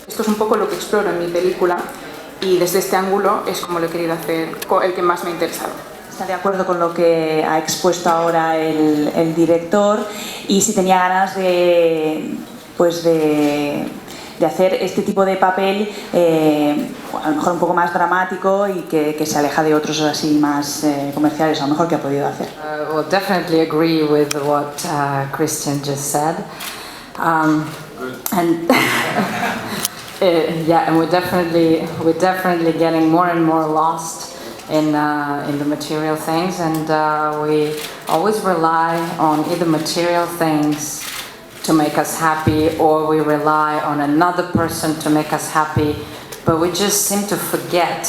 Esto es un poco lo que exploro en mi película y desde este ángulo es como lo he querido hacer, el que más me ha interesado. Está de acuerdo con lo que ha expuesto ahora el director y si tenía ganas de hacer este tipo de papel a lo mejor un poco más dramático y que se aleja de otros así más comerciales, a lo mejor que ha podido hacer. Well, definitely agree with what Christian just said. And yeah, and we're definitely getting more and more lost in the material things, and we always rely on either material things to make us happy, or we rely on another person to make us happy, but we just seem to forget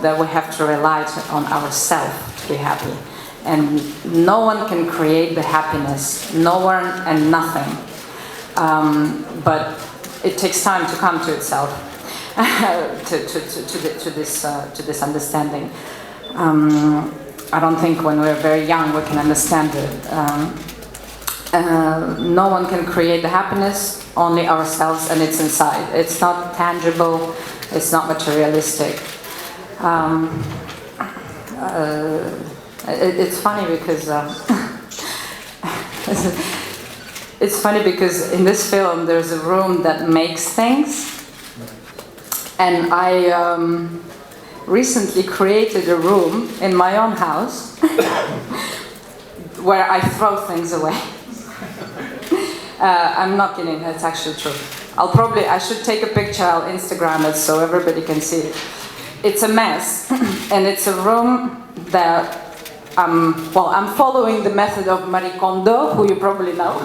that we have to rely on ourselves to be happy. And no one can create the happiness, no one and nothing. But it takes time to come to itself, to this understanding. I don't think when we're very young we can understand it. No one can create the happiness, only ourselves, and it's inside. It's not tangible, it's not materialistic. It's funny because it's funny because in this film there's a room that makes things, and I recently created a room in my own house where I throw things away. I'm not kidding, that's actually true. I should take a picture, I'll Instagram it so everybody can see it. It's a mess, and it's a room that I'm following the method of Marie Kondo, who you probably know.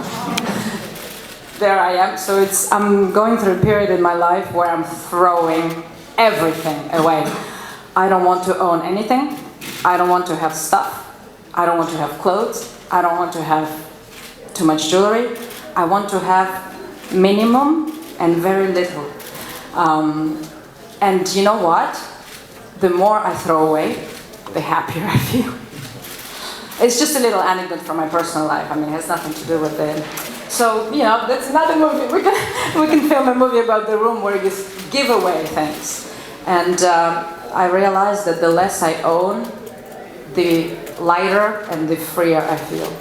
There I am, so I'm going through a period in my life where I'm throwing everything away. I don't want to own anything, I don't want to have stuff, I don't want to have clothes, I don't want to have too much jewelry. I want to have minimum and very little. And you know what? The more I throw away, the happier I feel. It's just a little anecdote from my personal life. I mean, it has nothing to do with it. So, you know, that's another movie. We can film a movie about the room where you give away things. And I realized that the less I own, the lighter and the freer I feel.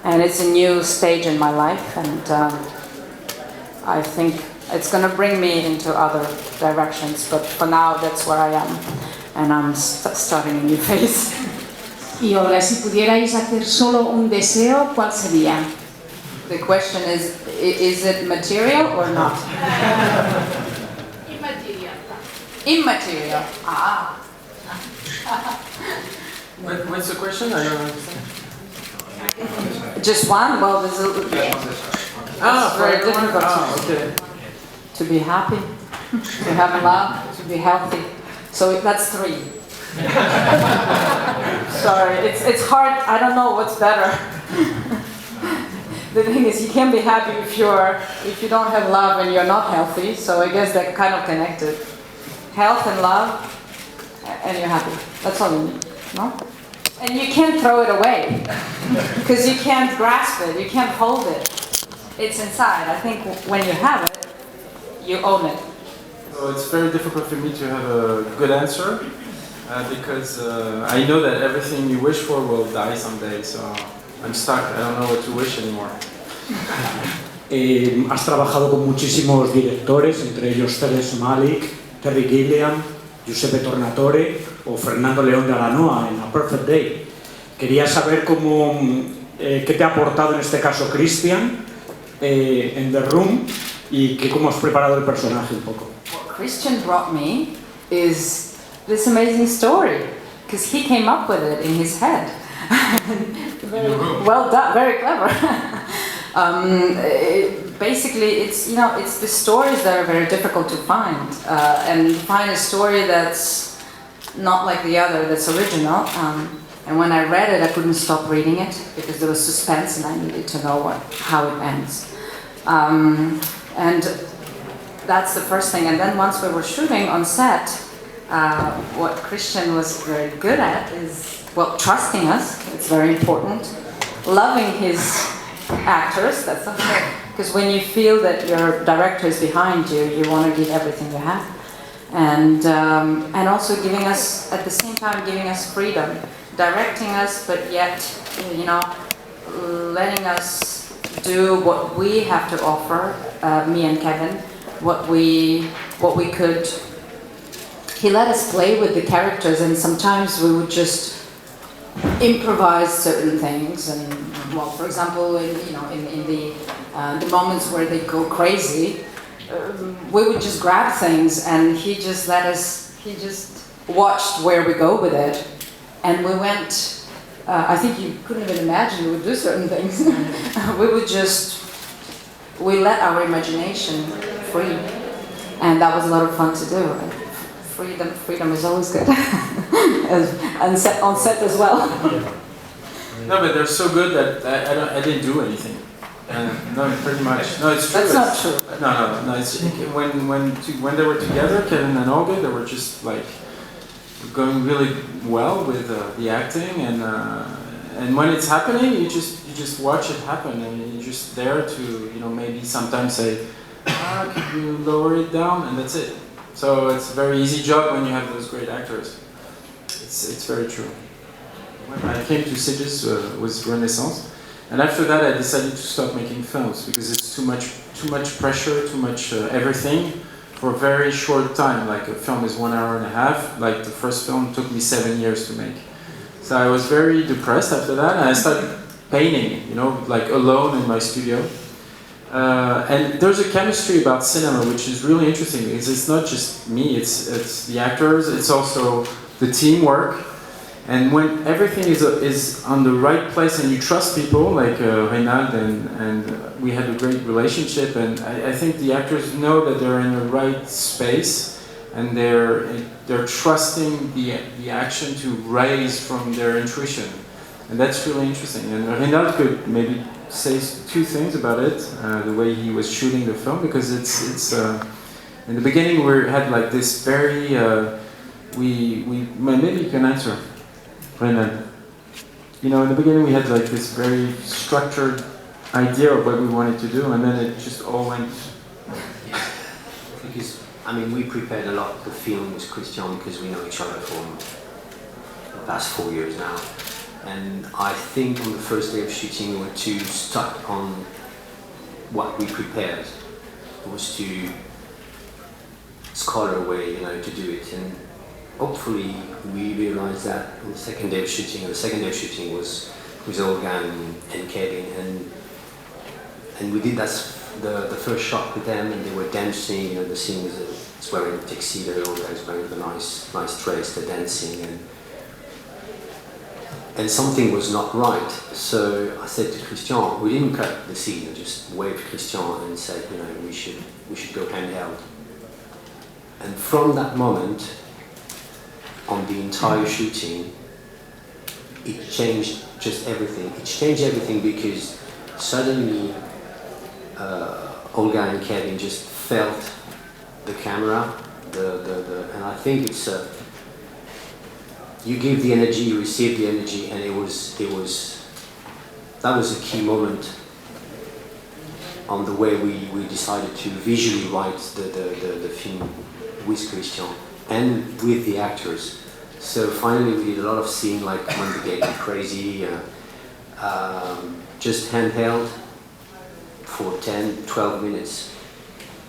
And it's a new stage in my life, and I think it's going to bring me into other directions, but for now that's where I am, and I'm starting a new phase. Y Olga, si pudierais hacer solo un deseo, ¿cuál sería? The question is it material or not? Immaterial. Immaterial. Ah. What's the question? I don't understand. Just one? Well, there's a... Ah, very difficult. Okay. To be happy, to have love, to be healthy. So that's 3. Sorry, it's hard. I don't know what's better. The thing is, you can't be happy if you don't have love and you're not healthy. So I guess they're kind of connected. Health and love, and you're happy. That's all you need, no? And you can't throw it away because you can't grasp it. You can't hold it. It's inside. I think when you have it, you own it. So it's very difficult for me to have a good answer because I know that everything you wish for will die someday. So I'm stuck. I don't know what to wish anymore. Has trabajado con muchísimos directores, entre ellos Terrence Malick, Terry Gilliam, Giuseppe Tornatore o Fernando León de Aranoa en A Perfect Day. Quería saber qué te ha aportado en este caso Christian en The Room y cómo has preparado el personaje un poco. What Christian brought me is this amazing story, because he came up with it in his head. Very well done, very clever. Basically, it's the stories that are very difficult to find, and find a story that's not like the other, that's original. And when I read it, I couldn't stop reading it because there was suspense, and I needed to know how it ends. And that's the first thing. And then once we were shooting on set, what Christian was very good at is, trusting us. It's very important. Loving his actors. That's something Because when you feel that your director is behind you, you want to give everything you have. And also giving us, at the same time, giving us freedom, directing us, but yet, you know, letting us do what we have to offer, me and Kevin, what we could. He let us play with the characters, and sometimes we would just improvise certain things. And well, for example, in the moments where they go crazy, we would just grab things, and he just let us. He just watched where we go with it, and we went. I think you couldn't even imagine we would do certain things. We let our imagination free, and that was a lot of fun to do. Freedom is always good, on set as well. No, but they're so good that I didn't do anything. No, pretty much. No, it's true. That's not true. No. It's, when they were together, Kevin and Olga, they were just like going really well with the acting, and when it's happening, you just watch it happen, and you're just there to maybe sometimes say, could you lower it down, and that's it. So it's a very easy job when you have those great actors. It's very true. When I came to Sitges with Renaissance, and after that I decided to stop making films because it's too much pressure, too much everything for a very short time. Like a film is 1 hour and a half. Like the first film took me 7 years to make. So I was very depressed after that, and I started painting, like alone in my studio. And there's a chemistry about cinema which is really interesting because it's not just me, it's the actors, it's also the teamwork. And when everything is on the right place and you trust people, like Reynald and we had a great relationship, and I think the actors know that they're in the right space, and they're trusting the action to rise from their intuition, and that's really interesting. And Reynald could maybe say 2 things about it, the way he was shooting the film, because it's in the beginning we had like this very maybe you can answer, Reynald. In the beginning we had like this very structured idea of what we wanted to do, and then it just all went. Because we prepared a lot the film with Christian because we know each other for the past 4 years now. And I think on the first day of shooting we were too stuck on what we prepared. It was to scholar away, to do it. And hopefully we realized that on the second day of shooting. And the second day of shooting was with Olga and Kevin, and we did the first shot with them, and they were dancing. The scene was wearing a tuxedo. Olga was wearing the nice dress. They're dancing, and something was not right. So I said to Christian, we didn't cut the scene, I just waved Christian and said, we should go handheld. And from that moment, on the entire shooting, it changed just everything. It changed everything because suddenly Olga and Kevin just felt the camera, and I think it's you give the energy, you receive the energy, and that was a key moment on the way we decided to visually write the film with Christian and with the actors. So finally we did a lot of scenes like when they get crazy, just handheld for 10-12 minutes,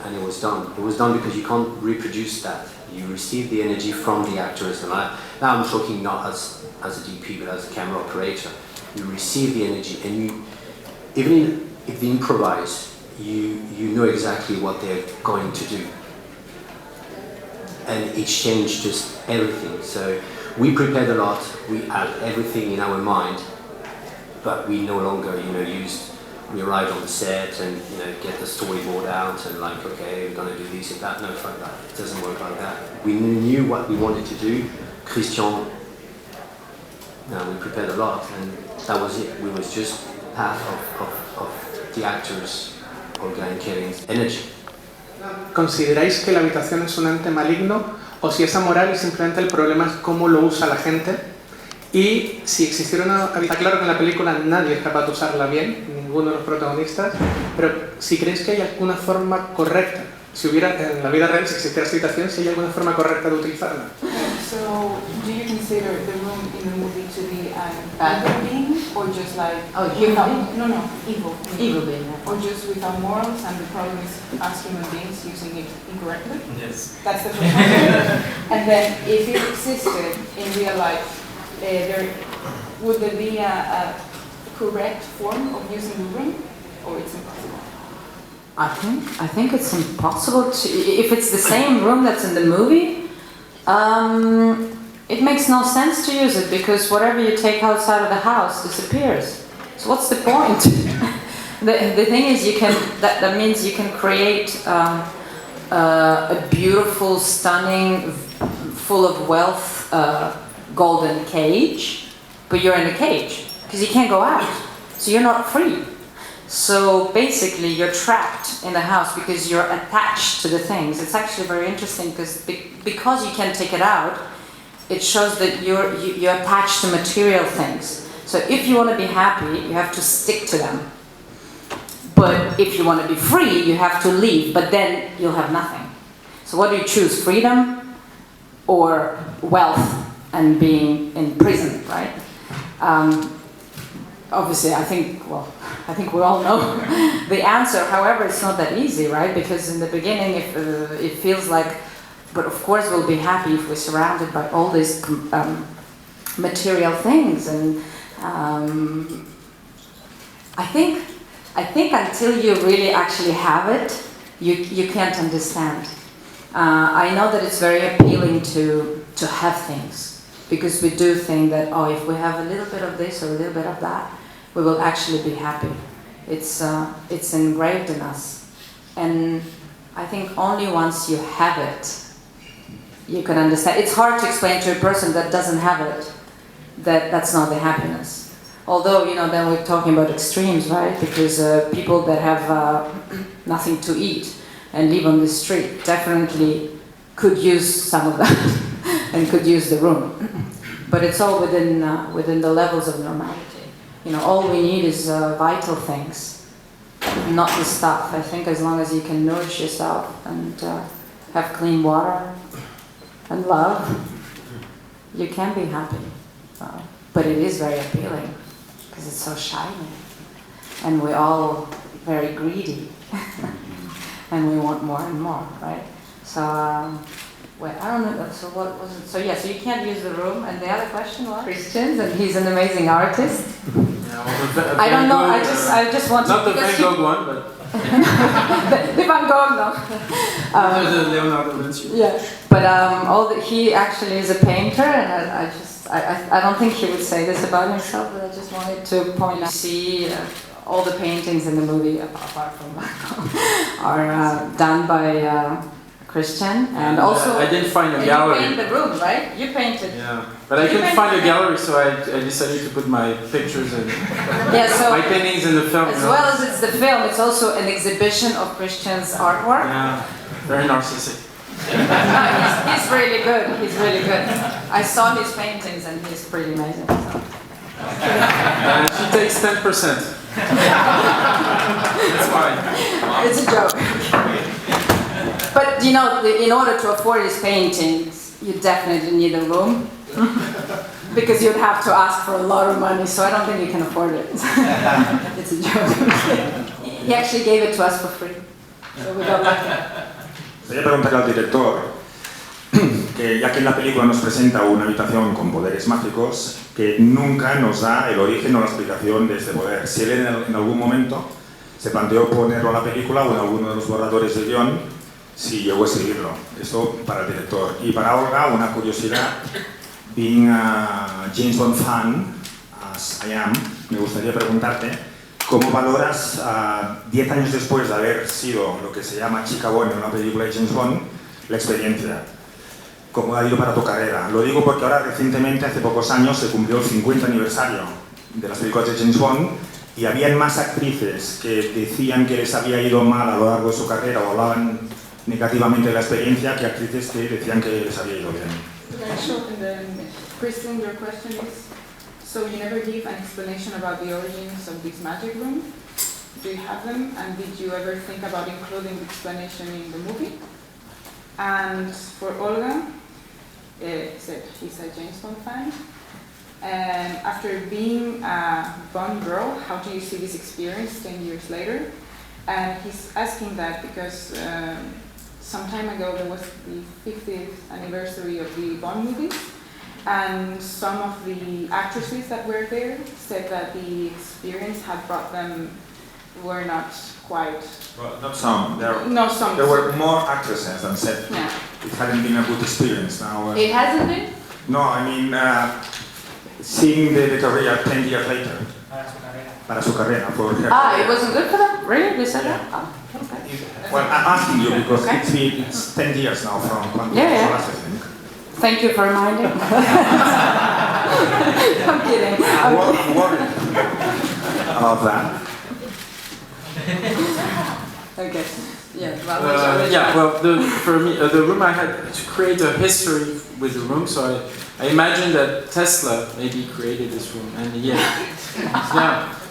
and it was done. It was done because you can't reproduce that. You receive the energy from the actors, and now I'm talking not as a DP but as a camera operator. You receive the energy, and you, even if they improvise, you know exactly what they're going to do, and it changed just everything. So we prepared a lot, we had everything in our mind, but we no longer we arrived on the set and get the storyboard out and like, okay, we're going to do this and that. No, fuck that. It doesn't work like that. We knew what we wanted to do. Christian, we prepared a lot, and that was it. We was just half of the actors, Olga and Kevin's energy. ¿Consideráis que la habitación es un ente maligno o si es amoral y simplemente el problema es cómo lo usa la gente? Y si existiera una habitación, claro que en la película nadie es capaz de usarla bien, ninguno de los protagonistas, pero si creéis que hay alguna forma correcta, si hubiera en la vida real, si existiera esta habitación, si hay alguna forma correcta de utilizarla. So, do you consider the room in the movie to be an evil being, or just like evil being. or just without morals, and the problem is us human beings using it incorrectly? Yes. That's the first one. And then, if it existed in real life, would there be a correct form of using the room, or it's impossible? I think it's impossible to. If it's the same room that's in the movie, it makes no sense to use it because whatever you take outside of the house disappears. So what's the point? the thing is, that means you can create a beautiful, stunning, full of wealth, golden cage, but you're in a cage because you can't go out, so you're not free. So basically you're trapped in the house because you're attached to the things. It's actually very interesting because you can't take it out, it shows that you're attached to material things. So if you want to be happy, you have to stick to them. But if you want to be free, you have to leave, but then you'll have nothing. So what do you choose, freedom or wealth and being in prison, right? Obviously, I think we all know the answer. However, it's not that easy, right? Because in the beginning, it feels like, but of course we'll be happy if we're surrounded by all these material things. And I think until you really actually have it, you can't understand. I know that it's very appealing to have things, because we do think that, oh, if we have a little bit of this or a little bit of that, we will actually be happy. It's engraved in us. And I think only once you have it, you can understand. It's hard to explain to a person that doesn't have it, that that's not the happiness. Although, then we're talking about extremes, right? Because people that have nothing to eat and live on the street definitely could use some of that and could use the room. But it's all within the levels of normality. All we need is vital things, not the stuff. I think as long as you can nourish yourself and have clean water and love, you can be happy. But it is very appealing because it's so shiny, and we're all very greedy, and we want more and more, right? So, I don't know. So what was it? So yeah. So you can't use the room. And the other question was Christians, and he's an amazing artist. Yeah, well, I don't know. I just want to. Not the Van Gogh one, but. The Van Gogh, no. The Leonardo da Vinci. Yeah, but he actually is a painter, and I don't think he would say this about himself, but I just wanted to point out. See, all the paintings in the movie, apart from Van Gogh, are done by. Christian, and also I didn't find a gallery. You painted the room, right? You painted. Yeah, but I couldn't find a gallery, so I decided to put my pictures and my paintings in the film. As well as it's the film, it's also an exhibition of Christian's artwork. Yeah, very narcissistic. No, he's really good. He's really good. I saw his paintings, and he's pretty amazing. So. And she takes 10%. That's fine. It's a joke. But in order to afford his paintings, you definitely need a room because you'd have to ask for a lot of money. So I don't think you can afford it. It's a joke. He actually gave it to us for free, so we got lucky. Quería preguntarle al director que ya que en la película nos presenta una habitación con poderes mágicos, que nunca nos da el origen o la explicación de este poder. Si él en algún momento se planteó ponerlo en la película o en alguno de los borradores del guión. Sí, llegó a escribirlo. Esto para el director. Y para Olga, una curiosidad. Being a James Bond fan, as I am, me gustaría preguntarte cómo valoras, 10 años después de haber sido lo que se llama chica Bond en una película de James Bond, la experiencia. ¿Cómo ha ido para tu carrera? Lo digo porque ahora recientemente, hace pocos años, se cumplió el 50 aniversario de las películas de James Bond y habían más actrices que decían que les había ido mal a lo largo de su carrera o hablaban negativamente de la experiencia que actrices que decían que les había ido bien. Kristen, your question is, so you never give an explanation about the origins of this magic room? Do you have them? And did you ever think about including the explanation in the movie? And for Olga, said he's a James Bond fan. And after being a Bond girl, how do you see this experience 10 years later? And he's asking that because some time ago there was the 50th anniversary of the Bond movies, and some of the actresses that were there said that the experience had brought them were not quite. Well, not some. Some. There were more actresses than said it hadn't been a good experience. Now. It hasn't been? No, I mean seeing the career 10 years later. Para su carrera, for her. It wasn't good for them? Really? They said that? Oh, okay. Well, I'm asking you because it's 10 years now from Quantum Yeah. Thank you for reminding. I'm kidding. I'm worried about that. Okay. Yeah. For me, the room I had to create a history with the room, so I imagined that Tesla maybe created this room, and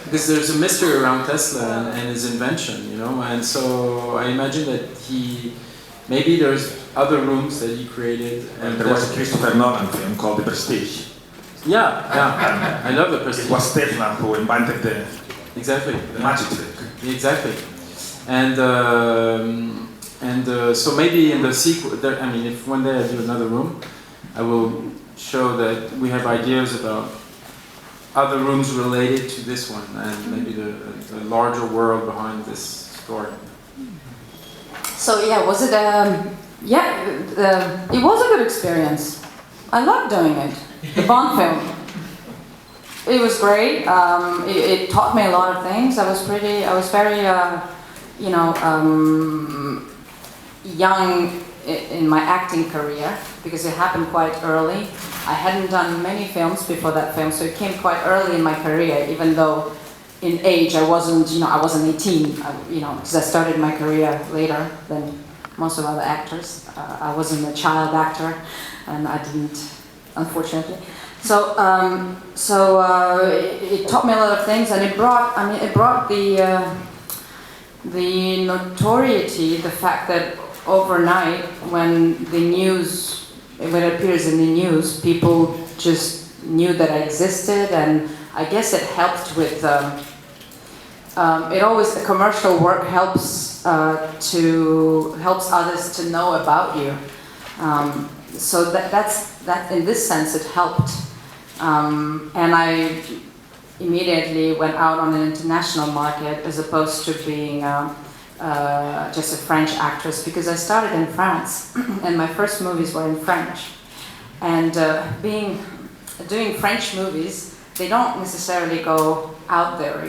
because there's a mystery around Tesla and his invention, and so I imagine that maybe there's other rooms that he created. And there was a Christopher Nolan film called The Prestige. Yeah, I love The Prestige. It was Tesla who invented the magic trick. Exactly, and so maybe in the sequel, if one day I do another room, I will show that we have ideas about other rooms related to this one, and maybe the larger world behind this story. So was it? It was a good experience. I loved doing it. The Bond film. It was great. It taught me a lot of things. I was very, young in my acting career because it happened quite early. I hadn't done many films before that film, so it came quite early in my career. Even though, in age, I wasn't 18. Because I started my career later than most of other actors. I wasn't a child actor, and I didn't, unfortunately. So it taught me a lot of things, and it brought the notoriety, the fact that overnight, when it appears in the news, people just knew that I existed, and I guess it helped with. Commercial work helps others to know about you. So that in this sense it helped. And I immediately went out on an international market as opposed to being just a French actress, because I started in France and my first movies were in French. And doing French movies, they don't necessarily go out there,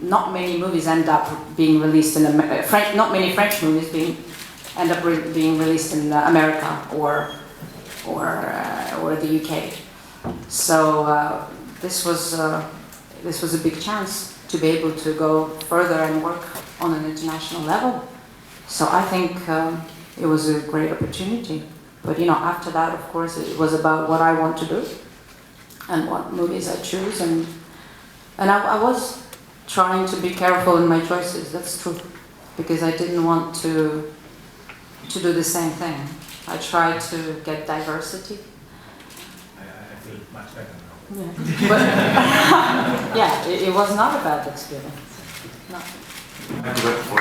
not many movies end up being released in not many French movies end up being released in America or the UK. So this was a big chance to be able to go further and work on an international level. So I think it was a great opportunity. But after that, of course, it was about what I want to do and what movies I choose, and I was trying to be careful in my choices. That's true, because I didn't want to do the same thing. I tried to get diversity. I feel much better now. Yeah, but it was not a bad experience. No. Thank you for